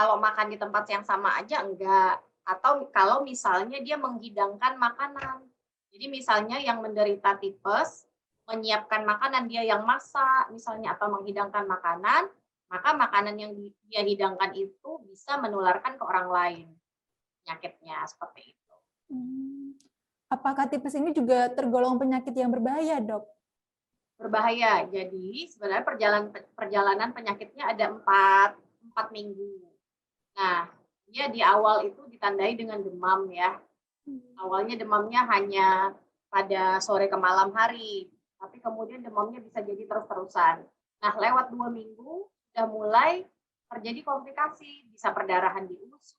Kalau makan di tempat yang sama aja enggak, atau kalau misalnya dia menghidangkan makanan. Jadi misalnya yang menderita tipes, menyiapkan makanan, dia yang masak misalnya atau menghidangkan makanan, maka makanan yang dia hidangkan itu bisa menularkan ke orang lain penyakitnya, seperti itu. Mmm. Apakah tipes ini juga tergolong penyakit yang berbahaya, Dok? Berbahaya. Jadi sebenarnya perjalanan penyakitnya ada 4 minggu. Nah, dia di awal itu ditandai dengan demam ya. Mmm. Awalnya demamnya hanya pada sore ke malam hari, tapi kemudian demamnya bisa jadi terus-terusan. Nah, lewat 2 minggu sudah mulai terjadi komplikasi, bisa perdarahan di usus,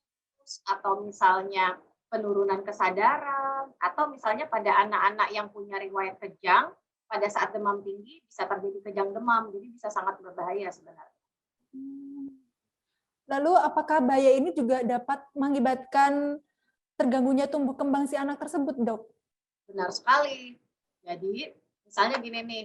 atau misalnya penurunan kesadaran, atau misalnya pada anak-anak yang punya riwayat kejang, pada saat demam tinggi bisa terjadi kejang demam, jadi bisa sangat berbahaya sebenarnya. Mmm. Lalu apakah bahaya ini juga dapat mengakibatkan terganggunya tumbuh kembang si anak tersebut, Dok? Benar sekali. Jadi, misalnya gini nih,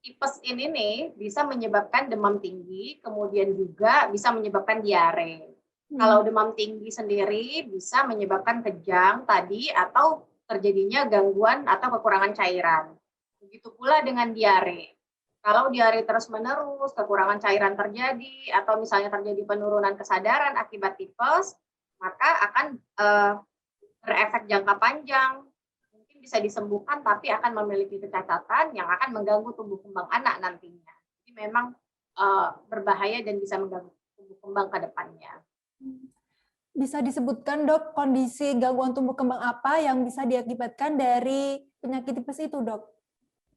tipes ini nih bisa menyebabkan demam tinggi, kemudian juga bisa menyebabkan diare. Kalau Mmm. demam tinggi sendiri bisa menyebabkan kejang tadi atau terjadinya gangguan atau kekurangan cairan. Begitu pula dengan diare. Kalau diare terus-menerus, kekurangan cairan terjadi, atau misalnya terjadi penurunan kesadaran akibat tipes, maka akan berefek jangka panjang. Mungkin bisa disembuhkan tapi akan memiliki kecacatan yang akan mengganggu tumbuh kembang anak nantinya. Jadi memang, berbahaya dan bisa mengganggu tumbuh kembang ke depannya. Mmm. Bisa disebutkan, Dok, kondisi gangguan tumbuh kembang apa yang bisa diakibatkan dari penyakit tipes itu, Dok?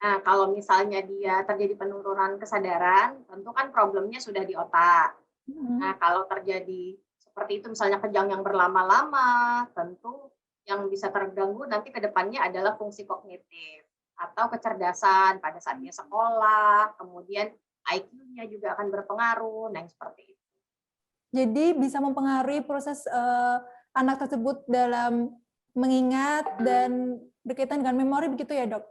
Nah, kalau misalnya dia terjadi penurunan kesadaran, tentu kan problemnya sudah di otak. Nah, Mhm. kalau terjadi seperti itu misalnya kejang yang berlama-lama, tentu yang bisa terganggu nanti ke depannya adalah fungsi kognitif atau kecerdasan pada saat dia sekolah, kemudian IQ-nya juga akan berpengaruh, nah yang seperti itu. Jadi bisa mempengaruhi proses, anak tersebut dalam mengingat dan berkaitan dengan memori begitu ya, Dok?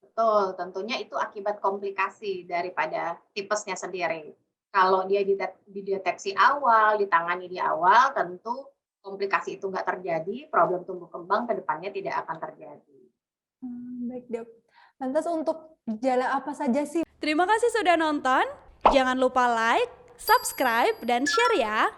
Betul, tentunya itu akibat komplikasi daripada tipesnya sendiri. Kalau dia dideteksi awal, ditangani di awal, tentu komplikasi itu nggak terjadi, problem tumbuh kembang ke depannya tidak akan terjadi. Baik, Dok. Lantas untuk gejala apa saja sih? Terima kasih sudah nonton. Jangan lupa like, subscribe, dan share ya.